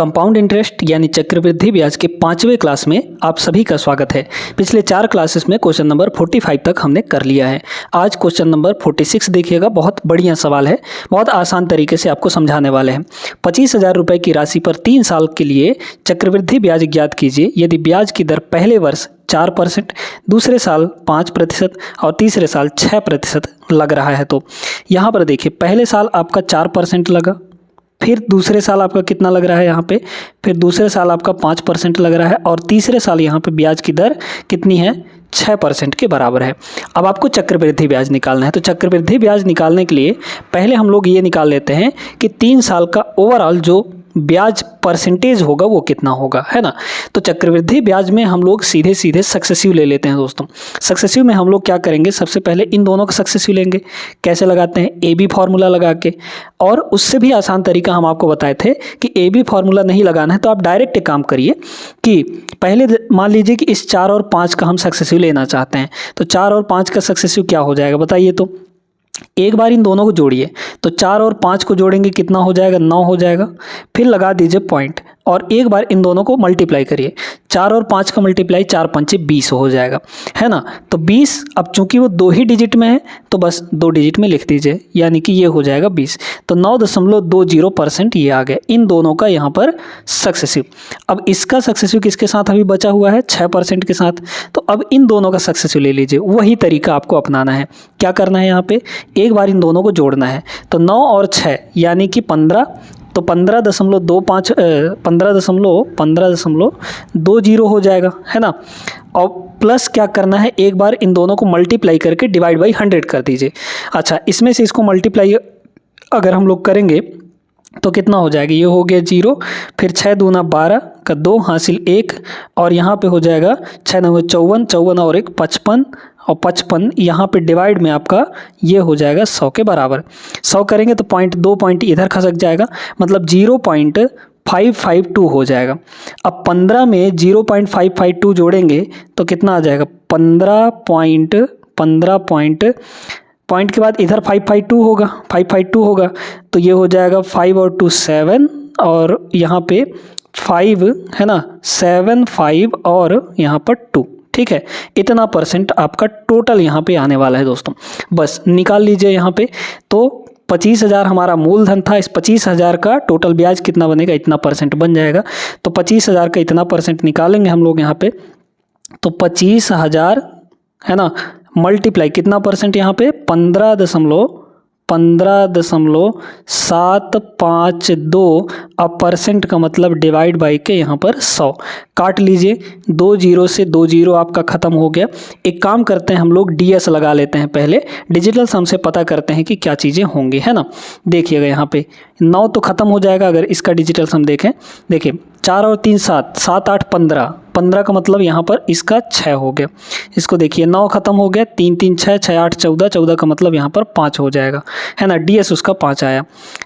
Compound interest यानी चक्रवृद्धि ब्याज के 5वें क्लास में आप सभी का स्वागत है। पिछले 4 क्लासेस में क्वेश्चन नंबर 45 तक हमने कर लिया है। आज क्वेश्चन नंबर 46 देखिएगा, बहुत बढ़िया सवाल है, बहुत आसान तरीके से आपको समझाने वाले हैं। 25,000 रुपये की राशि पर 3 साल के लिए चक्रवृद्धि ब्याज ज्ञात कीजिए यदि ब्याज की दर पहले वर्ष 4%, दूसरे साल 5% और तीसरे साल 6% लग रहा है। तो यहाँ पर देखिए, पहले साल आपका 4% लगा, फिर दूसरे साल आपका कितना लग रहा है यहाँ पे, फिर दूसरे साल आपका 5% लग रहा है और तीसरे साल यहाँ पे ब्याज की दर कितनी है, 6% के बराबर है। अब आपको चक्रवृद्धि ब्याज निकालना है। तो चक्रवृद्धि ब्याज निकालने के लिए पहले हम लोग ये निकाल लेते हैं कि 3 साल का ओवरऑल जो ब्याज परसेंटेज होगा वो कितना होगा, है ना। तो चक्रवृद्धि ब्याज में हम लोग सीधे सीधे सक्सेसिव ले लेते हैं दोस्तों। सक्सेसिव में हम लोग क्या करेंगे, सबसे पहले इन दोनों का सक्सेसिव लेंगे। कैसे लगाते हैं, ए बी फार्मूला लगा के। और उससे भी आसान तरीका हम आपको बताए थे कि ए बी फार्मूला नहीं लगाना है तो आप डायरेक्ट एक काम करिए कि पहले मान लीजिए कि इस 4 और 5 का हम सक्सेसिव लेना चाहते हैं। तो 4 और 5 का सक्सेसिव क्या हो जाएगा बताइए। तो एक बार इन दोनों को जोड़िए, तो 4 और 5 को जोड़ेंगे कितना हो जाएगा, 9 हो जाएगा। फिर लगा दीजिए पॉइंट और एक बार इन दोनों को मल्टीप्लाई करिए। 4 और 5 का मल्टीप्लाई 4 पंचे 20 हो जाएगा, है ना। तो 20, अब चूंकि वो 2 ही डिजिट में है तो बस 2 डिजिट में लिख दीजिए, यानी कि ये हो जाएगा 20। तो 9.20% ये आ गया इन दोनों का यहाँ पर सक्सेसिव। अब इसका सक्सेसिव किसके साथ अभी बचा हुआ है, 6% के साथ। तो अब इन दोनों का सक्सेसिव ले लीजिए। वही तरीका आपको अपनाना है। क्या करना है, यहाँ पे एक बार इन दोनों को जोड़ना है। तो 9 और 6 यानी कि 15, तो 15.20 हो जाएगा, है ना। और प्लस क्या करना है, एक बार इन दोनों को मल्टीप्लाई करके डिवाइड बाई 100 कर दीजिए। अच्छा, इसमें से इसको मल्टीप्लाई अगर हम लोग करेंगे तो कितना हो जाएगा, ये हो गया 0, फिर 6 दूना 12 का 2 हासिल 1 और यहाँ पे हो जाएगा 6 9 54, 54 और 1 55 और 55 यहाँ पे डिवाइड में आपका ये हो जाएगा 100 के बराबर। 100 करेंगे तो दो पॉइंट इधर खसक जाएगा, मतलब 0.552 हो जाएगा। अब 15 में 0.552 जोड़ेंगे तो कितना आ जाएगा, 15 पॉइंट के बाद इधर 552 होगा तो ये हो जाएगा 5 और 2 7 और यहाँ पे 5 है ना, 7 5 और यहाँ पर 2, ठीक है। इतना परसेंट आपका टोटल यहाँ पे आने वाला है दोस्तों। बस निकाल लीजिए यहाँ पे। तो 25,000 हमारा मूलधन था, इस 25,000 का टोटल ब्याज कितना बनेगा, इतना परसेंट बन जाएगा। तो 25,000 का इतना परसेंट निकालेंगे हम लोग यहाँ पे। तो 25,000 है ना, मल्टीप्लाई कितना परसेंट यहाँ पे, 15.752। अब परसेंट का मतलब डिवाइड बाई के यहाँ पर 100 काट लीजिए। 2 0 से 2 0 आपका ख़त्म हो गया। एक काम करते हैं, हम लोग DS लगा लेते हैं, पहले डिजिटल सम से पता करते हैं कि क्या चीज़ें होंगी, है ना। देखिएगा यहाँ पे 9 तो ख़त्म हो जाएगा अगर इसका डिजिटल सम देखें। देखिए 4 और 3 7, 7 8 15, 15 का मतलब यहाँ पर इसका 6 हो गया। इसको देखिए 9 ख़त्म हो गया, 3 3 6, 6 8 14, 14 का मतलब यहाँ पर 5 हो जाएगा, है ना। DS उसका 5 आया।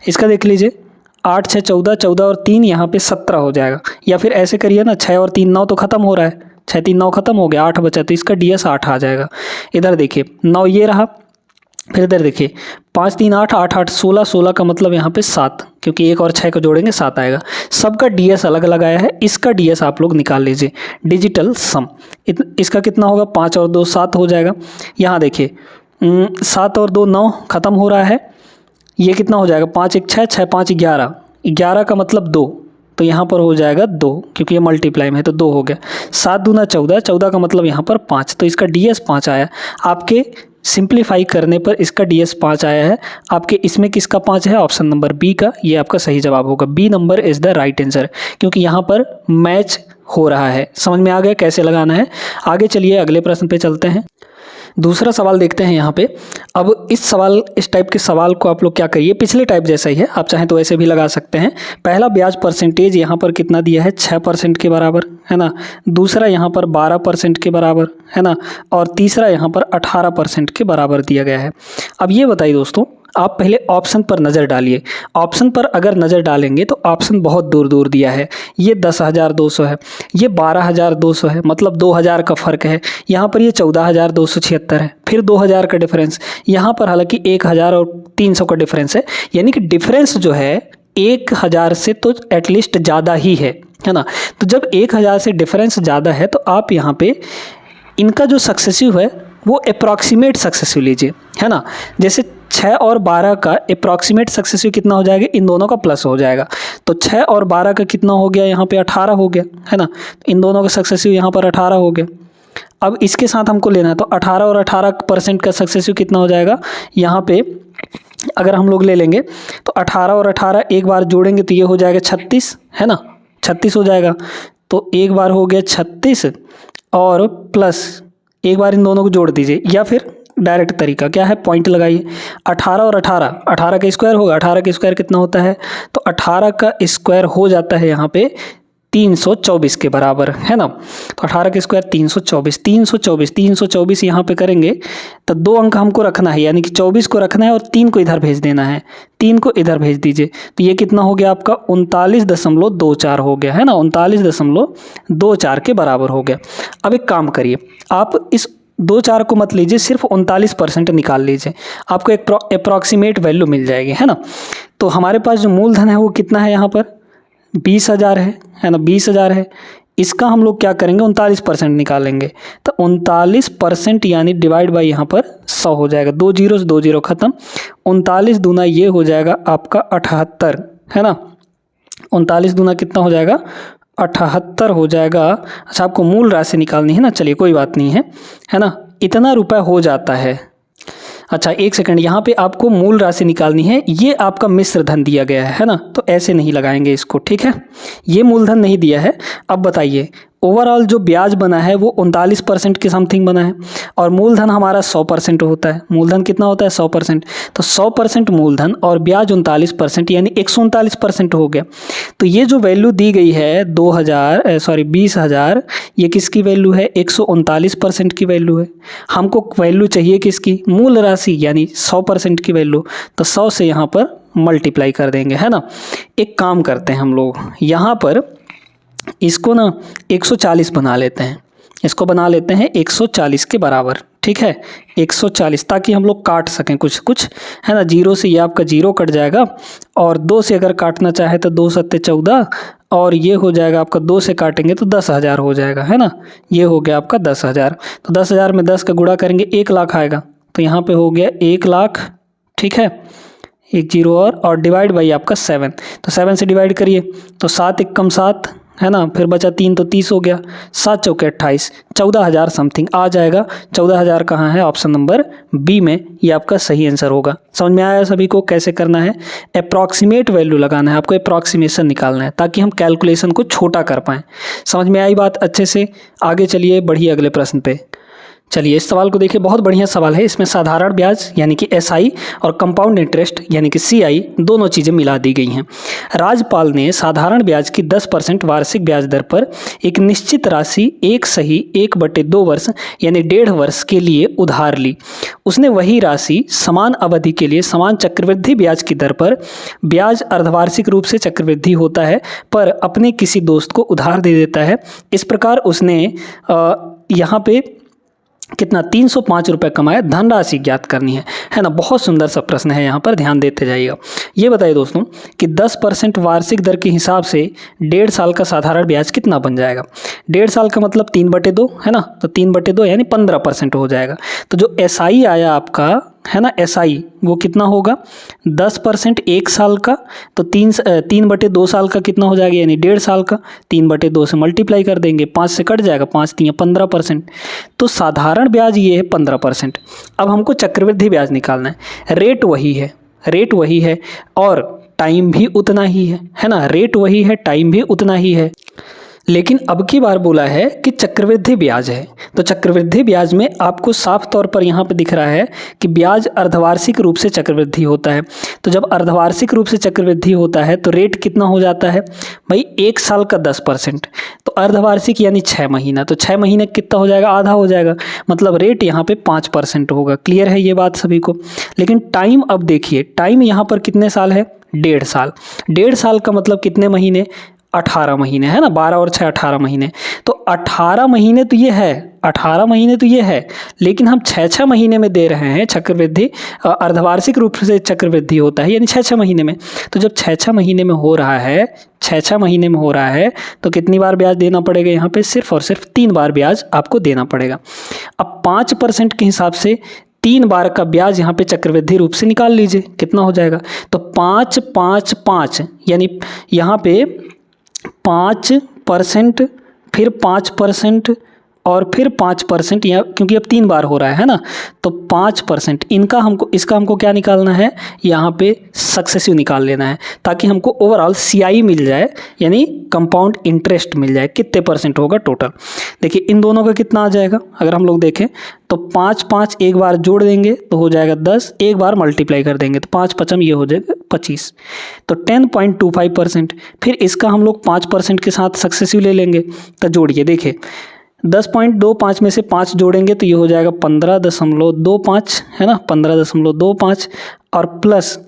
इसका देख लीजिए 8 6 14, 14 और 3 यहाँ पे 17 हो जाएगा। या फिर ऐसे करिए ना, 6 और 3 9 तो ख़त्म हो रहा है, 6 3 9 ख़त्म हो गया, 8 बचा तो इसका DS 8 आ जाएगा। इधर देखिए 9 ये रहा, फिर इधर देखिए 5 3 8 8 8 16, 16 का मतलब यहाँ पे 7, क्योंकि 1 और 6 को जोड़ेंगे 7 आएगा। सबका DS अलग अलग आया है, इसका DS आप लोग निकाल लीजिए डिजिटल सम। इसका कितना होगा, 5 और 2 7 हो जाएगा। यहाँ देखिए 7 और 2 9 ख़त्म हो रहा है, ये कितना हो जाएगा, 5 1 6, 6 5 11, 11 का मतलब 2, तो यहाँ पर हो जाएगा 2, क्योंकि ये मल्टीप्लाई में है तो 2 हो गया। 7 दूना 14, 14 का मतलब यहाँ पर 5, तो इसका DS 5 आया। आपके सिंप्लीफाई करने पर इसका DS 5 आया है। आपके इसमें किसका 5 है, ऑप्शन नंबर बी का, ये आपका सही जवाब होगा। B number is the right answer, क्योंकि यहाँ पर मैच हो रहा है। समझ में आ गया कैसे लगाना है। आगे चलिए अगले प्रश्न पे चलते हैं। दूसरा सवाल देखते हैं यहाँ पे। अब इस टाइप के सवाल को आप लोग क्या करिए, पिछले टाइप जैसा ही है, आप चाहें तो ऐसे भी लगा सकते हैं। पहला ब्याज परसेंटेज यहाँ पर कितना दिया है, 6% के बराबर, है ना। दूसरा यहाँ पर 12% के बराबर, है ना। और तीसरा यहाँ पर 18% के बराबर दिया गया है। अब ये बताइए दोस्तों, आप पहले ऑप्शन पर नज़र डालिए। ऑप्शन पर अगर नज़र डालेंगे तो ऑप्शन बहुत दूर दूर दिया है। ये 10,200 है, ये 12,200 है, मतलब 2,000 का फ़र्क है। यहाँ पर ये 14,276 है, फिर 2,000 का डिफरेंस। यहाँ पर हालांकि 1,000 और 300 का डिफरेंस है, यानी कि डिफरेंस जो है 1000 से तो एटलीस्ट ज़्यादा ही है ना। तो जब 1000 से डिफरेंस ज़्यादा है तो आप यहाँ पे इनका जो सक्सेसिव है वो अप्रॉक्सीमेट सक्सेसिव लीजिए, है ना। जैसे 6 और 12 का अप्रॉक्सीमेट सक्सेसिव कितना हो जाएगा, इन दोनों का प्लस हो जाएगा। तो 6 और 12 का कितना हो गया, यहाँ पे 18 हो गया, है ना। इन दोनों का सक्सेसिव यहाँ पर 18 हो गया। अब इसके साथ हमको लेना है तो 18 और 18% का सक्सेसिव कितना हो जाएगा, यहाँ पे अगर हम लोग ले लेंगे तो 18 और 18 एक बार जोड़ेंगे तो ये हो जाएगा 36, है ना, 36 हो जाएगा। तो एक बार हो गया 36 और प्लस एक बार इन दोनों को जोड़ दीजिए, या फिर डायरेक्ट तरीका क्या है, पॉइंट लगाइए। 18 और 18 का स्क्वायर होगा, 18 का स्क्वायर कितना होता है, तो 18 का स्क्वायर हो जाता है यहाँ पे 324 के बराबर, है ना। तो 18 के स्क्वायर 324 यहाँ पे करेंगे तो 2 अंक हमको रखना है, यानी कि 24 को रखना है और 3 को इधर भेज देना है, 3 को इधर भेज दीजिए। तो ये कितना हो गया आपका 39.24 हो गया, है ना, 39.24 के बराबर हो गया। अब एक काम करिए, आप इस 2-4 को मत लीजिए, सिर्फ 39% निकाल लीजिए, आपको एक अप्रॉक्सीमेट वैल्यू मिल जाएगी, है ना। तो हमारे पास जो मूलधन है वो कितना है, यहाँ पर 20,000 है ना, 20,000 है। इसका हम लोग क्या करेंगे, 39% निकालेंगे। तो 39% यानी डिवाइड बाई यहाँ पर 100 हो जाएगा, 2 जीरो से 2 जीरो खत्म, 39 दूना ये हो जाएगा आपका 78, है ना। 39 दूना कितना हो जाएगा, 78 हो जाएगा। अच्छा, आपको मूल राशि निकालनी है ना, चलिए कोई बात नहीं है ना, इतना रुपए हो जाता है। अच्छा एक सेकंड, यहाँ पे आपको मूल राशि निकालनी है, ये आपका मिश्र धन दिया गया है ना, तो ऐसे नहीं लगाएंगे इसको, ठीक है। ये मूलधन नहीं दिया है। अब बताइए ओवरऑल जो ब्याज बना है वो 39% के समथिंग बना है, और मूलधन हमारा 100% होता है। मूलधन कितना होता है, 100%। तो 100% मूलधन और ब्याज 39% यानी 139% हो गया। तो ये जो वैल्यू दी गई है 20,000 ये किसकी वैल्यू है, 139% की वैल्यू है। हमको वैल्यू चाहिए किसकी, मूल राशि यानी 100% की वैल्यू। तो 100 से यहाँ पर मल्टीप्लाई कर देंगे, है ना। एक काम करते हैं हम लोग, यहाँ पर इसको ना 140 बना लेते हैं, इसको बना लेते हैं 140 के बराबर, ठीक है। 140 ताकि हम लोग काट सकें कुछ कुछ, है ना। 0 से ये आपका 0 कट जाएगा, और 2 से अगर काटना चाहे तो 2 सत्ते 14, और ये हो जाएगा आपका 2 से काटेंगे तो 10,000 हो जाएगा, है ना। ये हो गया आपका 10,000। तो 10,000 में 10 का गुणा करेंगे 1 लाख आएगा, तो यहाँ पे हो गया 1 लाख, ठीक है। एक 0 और डिवाइड बाई आपका 7, तो 7 से डिवाइड करिए तो 7 एकम 7, है ना, फिर बचा 3 तो 30 हो गया, 7 चौके 28, 14,000 समथिंग आ जाएगा। 14,000 कहाँ है, ऑप्शन नंबर बी में, ये आपका सही आंसर होगा। समझ में आया सभी को कैसे करना है, अप्रॉक्सीमेट वैल्यू लगाना है आपको, अप्रॉक्सीमेशन निकालना है ताकि हम कैलकुलेशन को छोटा कर पाएँ। समझ में आई बात अच्छे से, आगे चलिए बढ़िए अगले प्रश्न पे। चलिए इस सवाल को देखिए, बहुत बढ़िया सवाल है। इसमें साधारण ब्याज यानी कि SI और कंपाउंड इंटरेस्ट यानी कि CI दोनों चीज़ें मिला दी गई हैं। राजपाल ने साधारण ब्याज की 10% वार्षिक ब्याज दर पर एक निश्चित राशि 1/2 वर्ष यानी 1.5 वर्ष के लिए उधार ली। उसने वही राशि समान अवधि के लिए समान चक्रवृद्धि ब्याज की दर पर, ब्याज अर्धवार्षिक रूप से चक्रवृद्धि होता है, पर अपने किसी दोस्त को उधार दे देता है। इस प्रकार उसने यहाँ पे कितना 305 रुपये कमाया, धनराशि ज्ञात करनी है ना। बहुत सुंदर सा प्रश्न है, यहाँ पर ध्यान देते जाइएगा। ये बताइए दोस्तों कि 10% वार्षिक दर के हिसाब से 1.5 साल का साधारण ब्याज कितना बन जाएगा। 1.5 साल का मतलब 3/2 है ना, तो 3/2 यानी 15% हो जाएगा। तो जो SI आया आपका, है ना, SI वो कितना होगा 10% 1 साल का, तो 3/2 साल का कितना हो जाएगा, यानी 1.5 साल का 3/2 से मल्टीप्लाई कर देंगे, 5 से कट जाएगा, 5 3 15%। तो साधारण ब्याज ये है 15%। अब हमको चक्रवृद्धि ब्याज निकालना है। रेट वही है और टाइम भी उतना ही है ना। रेट वही है, टाइम भी उतना ही है, लेकिन अब की बार बोला है कि चक्रवृद्धि ब्याज है। तो चक्रवृद्धि ब्याज में आपको साफ तौर पर यहाँ पे दिख रहा है कि ब्याज अर्धवार्षिक रूप से चक्रवृद्धि होता है। तो जब अर्धवार्षिक रूप से चक्रवृद्धि होता है तो रेट कितना हो जाता है भाई, 1 साल का 10%, तो अर्धवार्षिक यानी 6 महीना, तो 6 महीने कितना हो जाएगा, आधा हो जाएगा, मतलब रेट यहाँ पे 5% होगा। क्लियर है ये बात सभी को। लेकिन टाइम अब देखिए, टाइम यहाँ पर कितने साल है, 1.5 साल। 1.5 साल का मतलब कितने महीने, 18 महीने, है ना, 12 और 6 18 महीने। तो 18 महीने तो ये है, 18 महीने तो ये है, लेकिन हम 6-6 महीने में दे रहे हैं चक्रवृद्धि। अर्धवार्षिक रूप से चक्रवृद्धि होता है, यानी 6-6 महीने में। तो जब 6-6 महीने में हो रहा है, 6-6 महीने में हो रहा है, तो कितनी बार ब्याज देना पड़ेगा यहाँ पे? सिर्फ और सिर्फ 3 बार ब्याज आपको देना पड़ेगा। अब 5% के हिसाब से 3 बार का ब्याज यहाँ पे चक्रवृद्धि रूप से निकाल लीजिए, कितना हो जाएगा? तो 5 5 5, यानी यहाँ पे 5%, फिर 5% और फिर 5%, या क्योंकि अब 3 बार हो रहा है ना, तो 5% इसका हमको क्या निकालना है? यहाँ पे सक्सेसिव निकाल लेना है, ताकि हमको ओवरऑल CI मिल जाए, यानी कंपाउंड इंटरेस्ट मिल जाए। कितने % होगा टोटल? देखिए इन दोनों का कितना आ जाएगा, अगर हम लोग देखें तो 5 एक बार जोड़ देंगे तो हो जाएगा 10, एक बार मल्टीप्लाई कर देंगे तो 5 5 ये हो जाएगा 25, तो 10.25%। फिर इसका हम लोग 5% के साथ सक्सेसिव ले लेंगे, तो जोड़िए, देखिए 10.25 में से 5 जोड़ेंगे तो ये हो जाएगा 15.25, है ना, 15.25, और प्लस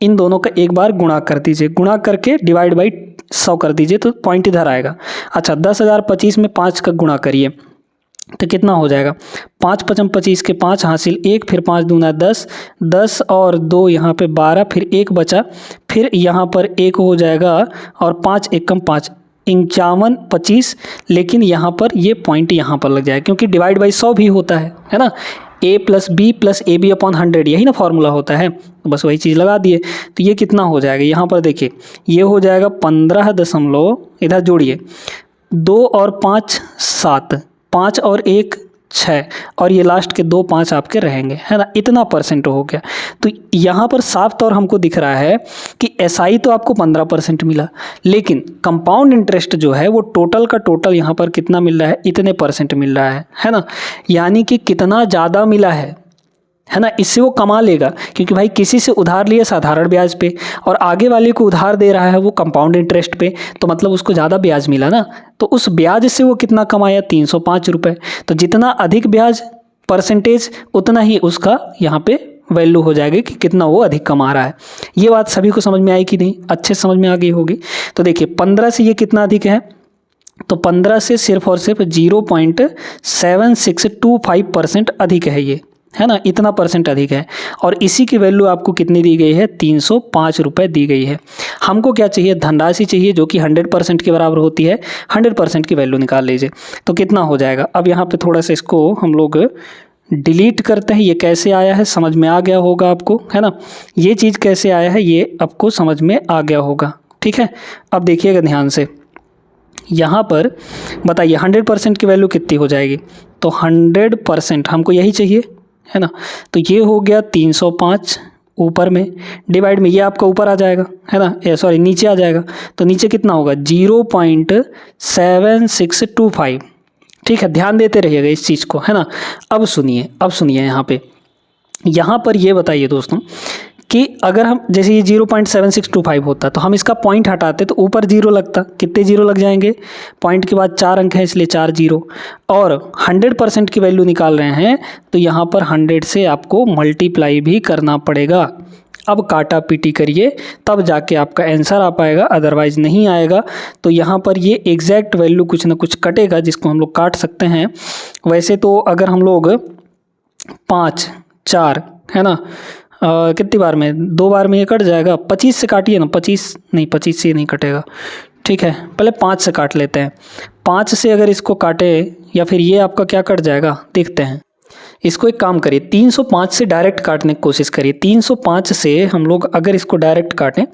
इन दोनों का एक बार गुणा कर दीजिए, गुणा करके डिवाइड बाई 100 कर दीजिए, तो पॉइंट इधर आएगा। अच्छा, 10,025 में 5 का गुणा करिए तो कितना हो जाएगा? 5 5 25 के 5 हासिल 1, फिर 5 दूना 10, 10 और 2 यहाँ पे 12, फिर 1 बचा, फिर यहाँ पर 1 हो जाएगा, और 5 एकम 5, 51 25, लेकिन यहाँ पर ये पॉइंट यहाँ पर लग जाएगा, क्योंकि डिवाइड बाई 100 भी होता है ना, A + B + AB अपॉन 100, यही ना फॉर्मूला होता है, तो बस वही चीज़ लगा दिए। तो ये कितना हो जाएगा? यहाँ पर देखिए ये हो जाएगा 15 इधर जोड़िए, 2 और 5 7, 5 और 1 6, और ये लास्ट के 2 5 आपके रहेंगे, है ना, इतना % हो गया। तो यहाँ पर साफ तौर हमको दिख रहा है कि SI तो आपको 15% मिला, लेकिन कंपाउंड इंटरेस्ट जो है वो टोटल का टोटल यहाँ पर कितना मिल रहा है? इतने % मिल रहा है ना, यानी कि कितना ज़्यादा मिला है ना, इससे वो कमा लेगा, क्योंकि भाई किसी से उधार लिए साधारण ब्याज पे, और आगे वाले को उधार दे रहा है वो कंपाउंड इंटरेस्ट पे, तो मतलब उसको ज़्यादा ब्याज मिला ना, तो उस ब्याज से वो कितना कमाया? 305 रुपये। तो जितना अधिक ब्याज % उतना ही उसका यहाँ पे वैल्यू हो जाएगी कि कितना वो अधिक कमा रहा है। ये बात सभी को समझ में आई कि नहीं? अच्छे समझ में आ गई होगी। तो देखिए 15 से ये कितना अधिक है? तो 15 से सिर्फ और सिर्फ 0.7625% अधिक है ये, है ना, इतना % अधिक है, और इसी की वैल्यू आपको कितनी दी गई है? 305 रुपये दी गई है। हमको क्या चाहिए? धनराशि चाहिए, जो कि 100% के बराबर होती है। 100% की वैल्यू निकाल लीजिए, तो कितना हो जाएगा? अब यहाँ पे थोड़ा सा इसको हम लोग डिलीट करते हैं। ये कैसे आया है समझ में आ गया होगा आपको, है ना, ये चीज़ कैसे आया है ये आपको समझ में आ गया होगा, ठीक है। अब देखिएगा ध्यान से, यहाँ पर बताइए 100% की वैल्यू कितनी हो जाएगी? तो 100% हमको यही चाहिए, है ना, तो ये हो गया 305 ऊपर में, डिवाइड में ये आपका ऊपर आ जाएगा, है ना, सॉरी नीचे आ जाएगा, तो नीचे कितना होगा? 0.7625, ठीक है, ध्यान देते रहिएगा इस चीज़ को, है ना। अब सुनिए यहाँ पर ये बताइए दोस्तों कि अगर हम जैसे ये 0.7625 होता तो हम इसका पॉइंट हटाते तो ऊपर 0 लगता, कितने 0 लग जाएंगे? पॉइंट के बाद 4 अंक है इसलिए 4 0, और 100% की वैल्यू निकाल रहे हैं तो यहाँ पर 100 से आपको मल्टीप्लाई भी करना पड़ेगा। अब काटा पीटी करिए तब जाके आपका आंसर आ पाएगा, अदरवाइज़ नहीं आएगा। तो यहाँ पर ये एग्जैक्ट वैल्यू कुछ ना कुछ कटेगा जिसको हम लोग काट सकते हैं। वैसे तो अगर हम लोग 5 4, है ना, कितनी बार में? 2 बार में ये कट जाएगा। 25 से काटिए ना, 25 से नहीं कटेगा, ठीक है, पहले 5 से काट लेते हैं। 5 से अगर इसको काटे या फिर ये आपका क्या कट जाएगा देखते हैं। इसको एक काम करिए, 305 से डायरेक्ट काटने की कोशिश करिए। 305 से हम लोग अगर इसको डायरेक्ट काटें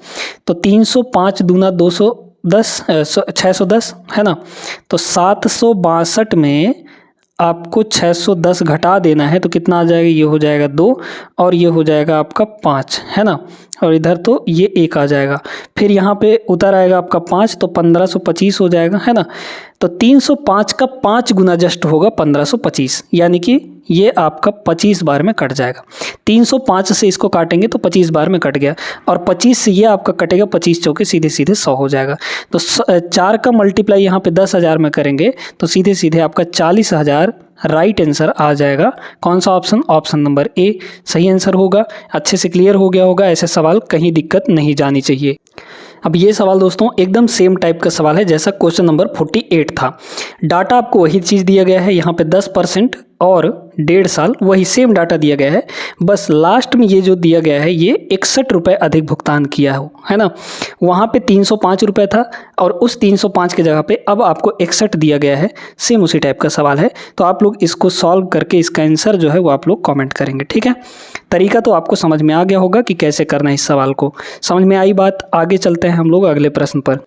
तो 305 दूना 210 610, है ना, तो 762 में आपको 610 घटा देना है तो कितना आ जाएगा? ये हो जाएगा 2 और ये हो जाएगा आपका 5, है ना, और इधर तो ये 1 आ जाएगा। फिर यहाँ पे उतर आएगा आपका 5 तो 1525 हो जाएगा, है ना। तो 305 का 5 गुना जस्ट होगा 1525, यानी कि ये आपका 25 बार में कट जाएगा। 305 से इसको काटेंगे तो 25 बार में कट गया, और 25 से ये आपका कटेगा, 25 चौके सीधे सीधे 100 हो जाएगा। तो 4 का मल्टीप्लाई यहाँ पे 10,000 में करेंगे तो सीधे सीधे आपका 40,000 राइट आंसर आ जाएगा। कौन सा ऑप्शन? ऑप्शन नंबर ए सही आंसर होगा। अच्छे से क्लियर हो गया होगा, ऐसे सवाल कहीं दिक्कत नहीं जानी चाहिए। अब ये सवाल दोस्तों एकदम सेम टाइप का सवाल है जैसा क्वेश्चन नंबर 48 था। डाटा आपको वही चीज़ दिया गया है, यहाँ पे 10% और 1.5 साल, वही सेम डाटा दिया गया है, बस लास्ट में ये जो दिया गया है ये 61 रुपये अधिक भुगतान किया हो, है ना। वहाँ पे 305 रुपये था और उस 305 की जगह पे अब आपको 61 दिया गया है। सेम उसी टाइप का सवाल है, तो आप लोग इसको सॉल्व करके इसका आंसर जो है वो आप लोग कमेंट करेंगे, ठीक है। तरीका तो आपको समझ में आ गया होगा कि कैसे करना है इस सवाल को। समझ में आई बात, आगे चलते हैं हम लोग अगले प्रश्न पर।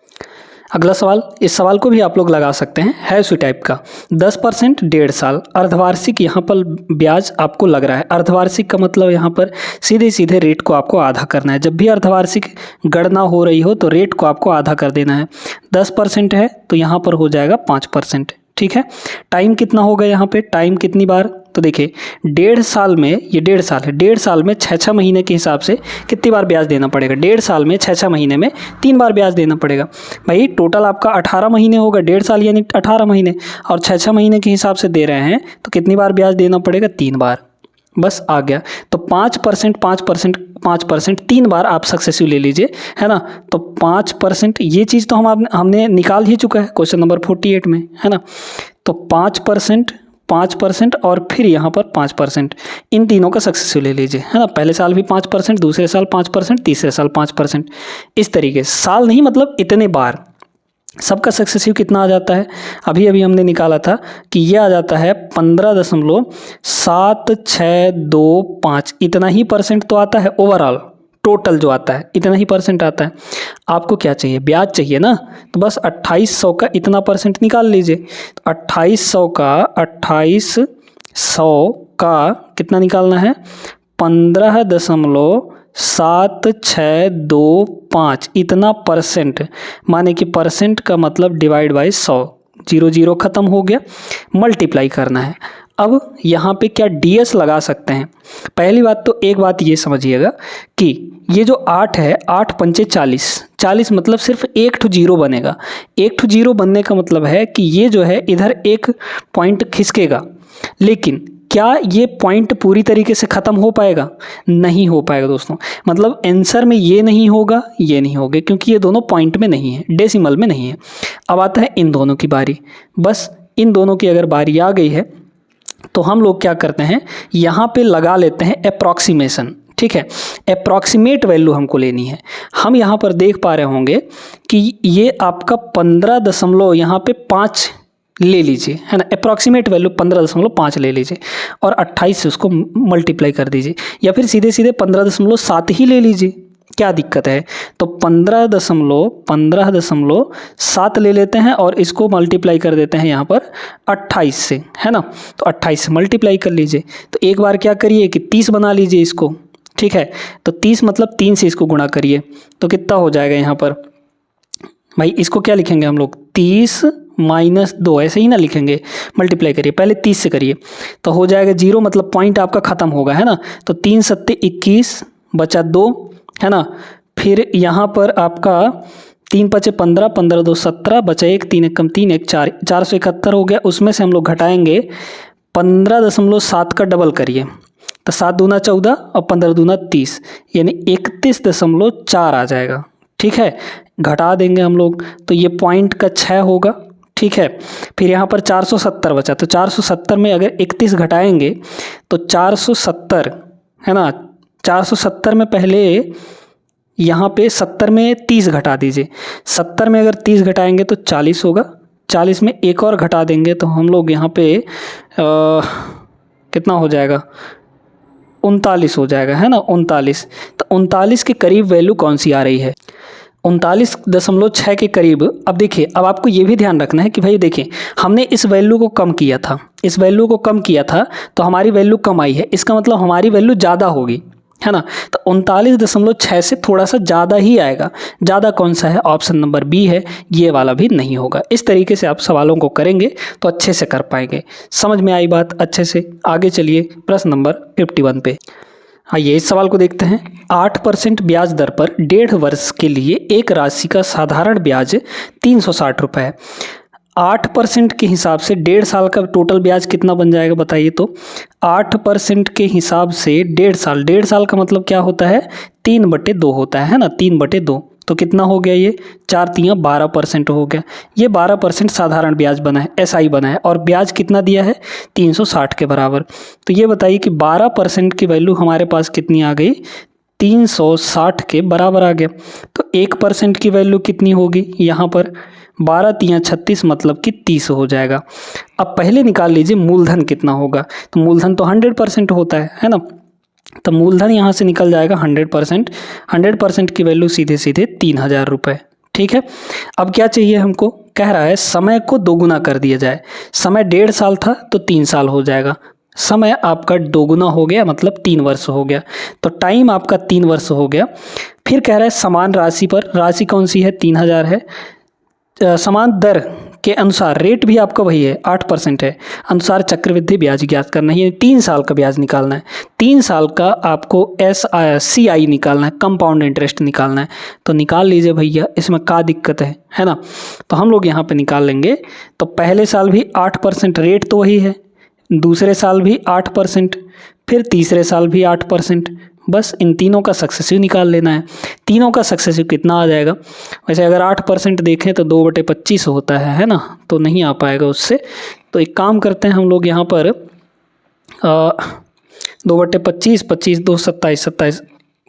अगला सवाल, इस सवाल को भी आप लोग लगा सकते हैं, है उसी टाइप का। 10% 1.5 साल, अर्धवार्षिक यहाँ पर ब्याज आपको लग रहा है। अर्धवार्षिक का मतलब यहाँ पर सीधे सीधे रेट को आपको आधा करना है। जब भी अर्धवार्षिक गणना हो रही हो तो रेट को आपको आधा कर देना है। 10% है तो यहाँ पर हो जाएगा 5%, ठीक है। टाइम कितना होगा यहाँ पे, टाइम कितनी बार, तो देखिए 1.5 साल में, ये 1.5 साल है, 1.5 साल में 6 महीने के हिसाब से कितनी बार ब्याज देना पड़ेगा। 1.5 साल में 6 महीने में 3 बार ब्याज देना पड़ेगा। भाई टोटल आपका 18 महीने होगा, 1.5 साल यानी 18 महीने, और 6 महीने के हिसाब से दे रहे हैं तो कितनी बार ब्याज देना पड़ेगा, 3 बार। बस आ गया। तो 5% 3 बार आप सक्सेसिव ले लीजिए, है ना। तो 5%, ये चीज़ तो हमने निकाल ही चुका है क्वेश्चन नंबर 48 में, है ना। तो 5% और फिर यहाँ पर 5%, इन तीनों का सक्सेसिव ले लीजिए, है ना। पहले साल भी 5%, दूसरे साल 5%, तीसरे साल 5%, इस तरीके से। साल नहीं मतलब इतने बार सबका सक्सेसिव कितना आ जाता है, अभी अभी हमने निकाला था कि ये आ जाता है 15.7625, इतना ही परसेंट तो आता है ओवरऑल, टोटल जो आता है इतना ही परसेंट आता है। आपको क्या चाहिए, ब्याज चाहिए ना, तो बस 2800 का इतना परसेंट निकाल लीजिए। तो 2800 का कितना निकालना है, 15.7625, इतना परसेंट, माने कि परसेंट का मतलब डिवाइड बाई 100, 0 ख़त्म हो गया, मल्टीप्लाई करना है। अब यहाँ पे क्या डीएस लगा सकते हैं। पहली बात तो एक बात ये समझिएगा कि ये जो 8 है, 8 पंचे 40 मतलब सिर्फ एक ठो 0 बनेगा। एक ठो 0 बनने का मतलब है कि ये जो है इधर एक पॉइंट खिसकेगा, लेकिन क्या ये पॉइंट पूरी तरीके से ख़त्म हो पाएगा, नहीं हो पाएगा दोस्तों। मतलब आंसर में ये नहीं होगा, ये नहीं होगा, क्योंकि ये दोनों पॉइंट में नहीं है, डेसिमल में नहीं है। अब आता है इन दोनों की बारी। बस इन दोनों की अगर बारी आ गई है तो हम लोग क्या करते हैं, यहाँ पे लगा लेते हैं अप्रॉक्सीमेशन, ठीक है। अप्रॉक्सीमेट वैल्यू हमको लेनी है। हम यहाँ पर देख पा रहे होंगे कि ये आपका 15 यहाँ पे 5 ले लीजिए, है ना। अप्रॉक्सीमेट वैल्यू 15.5 ले लीजिए और 28 से उसको मल्टीप्लाई कर दीजिए, या फिर सीधे सीधे 15.7 ही ले लीजिए, क्या दिक्कत है। तो 15.7 ले लेते हैं और इसको मल्टीप्लाई कर देते हैं यहाँ पर 28 से, है ना। तो 28 से मल्टीप्लाई कर लीजिए। तो एक बार क्या करिए कि 30 बना लीजिए इसको, ठीक है। तो 30 मतलब 3 से इसको गुणा करिए, तो कितना हो जाएगा यहाँ पर, भाई इसको क्या लिखेंगे हम लोग, 30 - 2, ऐसे ही ना लिखेंगे, मल्टीप्लाई करिए, पहले 30 से करिए तो हो जाएगा 0, मतलब पॉइंट आपका ख़त्म होगा, है ना। तो 3 × 7 = 21 बचा 2, है ना। फिर यहाँ पर आपका 3 × 5 = 15, 15 × 2 = 17, बचा 1, 3 × 1 = 3, 1 = 4, 471 हो गया। उसमें से हम लोग घटाएंगे 15.7 का डबल करिए, तो 7 दूना 14 और 15 दूना 30, यानी 31.4 आ जाएगा, ठीक है। घटा देंगे हम लोग तो ये पॉइंट का 6 होगा, ठीक है। फिर यहाँ पर 470 बचा, तो 470 में अगर 31 घटाएंगे तो 470, है ना। 470 में पहले यहाँ पे 70 में 30 घटा दीजिए, 70 में अगर 30 घटाएंगे तो 40 होगा, 40 में एक और घटा देंगे तो हम लोग यहाँ पे कितना हो जाएगा, 39 हो जाएगा, है ना, 39। तो 39 के करीब वैल्यू कौन सी आ रही है, 39.6 के करीब। अब देखिए, अब आपको ये भी ध्यान रखना है कि भाई देखिए, हमने इस वैल्यू को कम किया था, इस वैल्यू को कम किया था तो हमारी वैल्यू कम आई है, इसका मतलब हमारी वैल्यू ज़्यादा होगी, है ना। तो 39.6 से थोड़ा सा ज़्यादा ही आएगा। ज़्यादा कौन सा है, ऑप्शन नंबर बी है, ये वाला भी नहीं होगा। इस तरीके से आप सवालों को करेंगे तो अच्छे से कर पाएंगे। समझ में आई बात अच्छे से। आगे चलिए प्रश्न नंबर 51 पे आइए, इस सवाल को देखते हैं। 8% ब्याज दर पर 1.5 वर्ष के लिए एक राशि का साधारण ब्याज 360 रुपये है। 8% के हिसाब से 1.5 साल का टोटल ब्याज कितना बन जाएगा बताइए। तो 8% के हिसाब से 1.5 साल, 1.5 साल का मतलब क्या होता है, 3/2 होता है ना, 3/2। तो कितना हो गया ये 4 तियाँ 12% हो गया। ये 12% साधारण ब्याज बना है, SI बना है, और ब्याज कितना दिया है 360 के बराबर। तो ये बताइए कि 12% की वैल्यू हमारे पास कितनी आ गई 360 के बराबर आ गया। तो 1% की वैल्यू कितनी होगी यहाँ पर 12 तियाँ 36 मतलब कि 30 हो जाएगा। अब पहले निकाल लीजिए मूलधन कितना होगा। तो मूलधन तो 100% होता है ना। तो मूलधन यहाँ से निकल जाएगा 100%। 100% की वैल्यू सीधे सीधे 3000 रुपये। ठीक है। अब क्या चाहिए हमको, कह रहा है समय को दोगुना कर दिया जाए। समय 1.5 साल था तो 3 साल हो जाएगा। समय आपका दोगुना हो गया मतलब 3 वर्ष हो गया। तो टाइम आपका 3 वर्ष हो गया। फिर कह रहा है समान राशि पर, राशि कौन सी है 3000 है, समान दर के अनुसार, रेट भी आपका वही है 8% है, अनुसार चक्रवृद्धि ब्याज ज्ञात करना है। 3 साल का ब्याज निकालना है। 3 साल का आपको CI निकालना है, कंपाउंड इंटरेस्ट निकालना है। तो निकाल लीजिए भैया, इसमें क्या दिक्कत है ना। तो हम लोग यहाँ पे निकाल लेंगे। तो पहले साल भी 8%, रेट तो वही है, दूसरे साल भी 8%, फिर तीसरे साल भी 8%। बस इन तीनों का सक्सेसिव निकाल लेना है। तीनों का सक्सेसिव कितना आ जाएगा, वैसे अगर 8% देखें तो 2/25 होता है ना, तो नहीं आ पाएगा उससे। तो एक काम करते हैं हम लोग यहाँ पर 2/25, 25 2 27, 27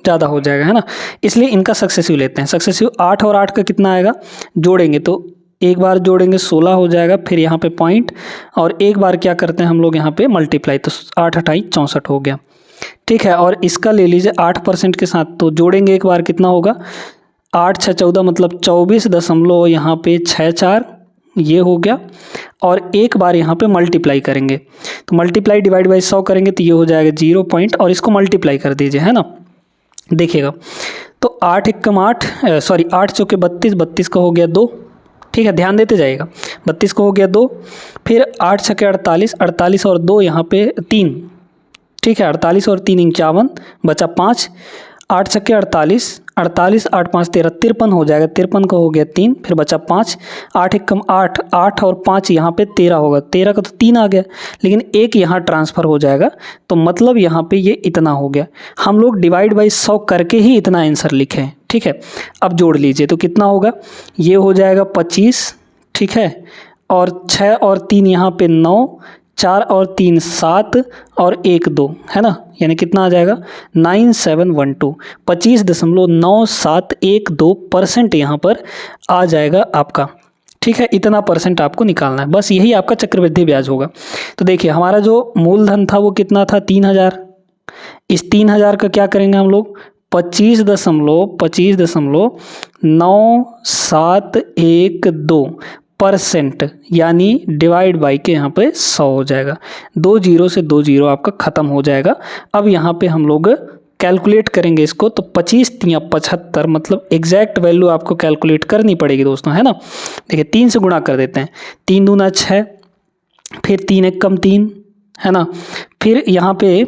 ज़्यादा हो जाएगा है ना, इसलिए इनका सक्सेसिव लेते हैं। सक्सेसिव 8 और 8 का कितना आएगा, जोड़ेंगे तो एक बार जोड़ेंगे 16 हो जाएगा, फिर यहाँ पे पॉइंट, और एक बार क्या करते हैं हम लोग यहाँ पे मल्टीप्लाई, तो 8 28 64 हो गया। ठीक है। और इसका ले लीजिए 8% के साथ, तो जोड़ेंगे एक बार कितना होगा 8 6 14 मतलब 24 यहाँ पे 64 ये हो गया। और एक बार यहाँ पे मल्टीप्लाई करेंगे, तो मल्टीप्लाई डिवाइड बाई 100 करेंगे तो ये हो जाएगा 0 पॉइंट, और इसको मल्टीप्लाई कर दीजिए है ना। देखिएगा तो 8 एकम 8 सॉरी 8 चौके 32, 32 का हो गया 2। ठीक है, ध्यान देते जाइएगा। 32 को हो गया 2, फिर 8 छके 48, 48 और 2 यहाँ पे 3। ठीक है, 48 और 3 51, बचा 5। 8 छक्के 48, 48 8 5 13, 53 हो जाएगा। 53 का हो गया 3, फिर बचा 5। 8 एकम 8, 8 और 5 यहाँ पे 13 होगा। 13 का तो 3 आ गया, लेकिन एक यहाँ ट्रांसफ़र हो जाएगा, तो मतलब यहाँ पे ये इतना हो गया। हम लोग डिवाइड बाई 100 करके ही इतना आंसर लिखे हैं। ठीक है, अब जोड़ लीजिए तो कितना होगा, ये हो जाएगा 25। ठीक है, और 6 और 3 यहाँ पे 9, 4 और 3 7 और 1 2 है ना, यानी कितना आ जाएगा 9712, 25.9712% यहाँ पर आ जाएगा आपका। ठीक है, इतना परसेंट आपको निकालना है, बस यही आपका चक्रवृद्धि ब्याज होगा। तो देखिए हमारा जो मूलधन था वो कितना था 3000। इस 3000 का क्या करेंगे हम लोग 25.9712% यानी डिवाइड बाई के यहाँ पे 100 हो जाएगा। 2 0 से 2 0 आपका ख़त्म हो जाएगा। अब यहाँ पे हम लोग कैलकुलेट करेंगे इसको, तो 25 तियाँ 75 मतलब एग्जैक्ट वैल्यू आपको कैलकुलेट करनी पड़ेगी दोस्तों, है ना। देखिए 3 से गुणा कर देते हैं, 3 दूना 6, फिर 3 एकम 3 है ना, फिर यहाँ पे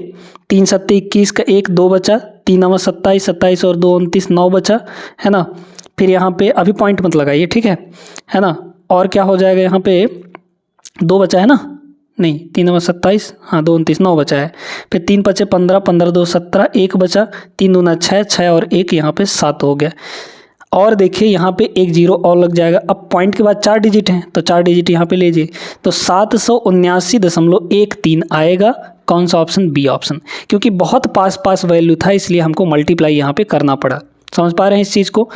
3 7 21 का 1 2 बचा, 3 9 27, 27 और 2 29 9 बचा है ना। फिर यहाँ पे अभी पॉइंट मत लगाइए, ठीक है ना। और क्या हो जाएगा यहाँ पे 2 बचा है ना, नहीं 3 9 27, हाँ 2 29 9 बचा है। फिर 3 5 15, 15 2 17, 1 बचा, 3 दूना 6, 6 और 1 यहाँ पे 7 हो गया। और देखिए यहाँ पे 1 0 और लग जाएगा। अब पॉइंट के बाद 4 डिजिट हैं, तो 4 डिजिट यहाँ पे लीजिए, तो 779.13 आएगा। कौन सा ऑप्शन, बी ऑप्शन, क्योंकि बहुत पास वैल्यू था इसलिए हमको मल्टीप्लाई यहाँ पे करना पड़ा। समझ पा रहे हैं इस चीज़ को।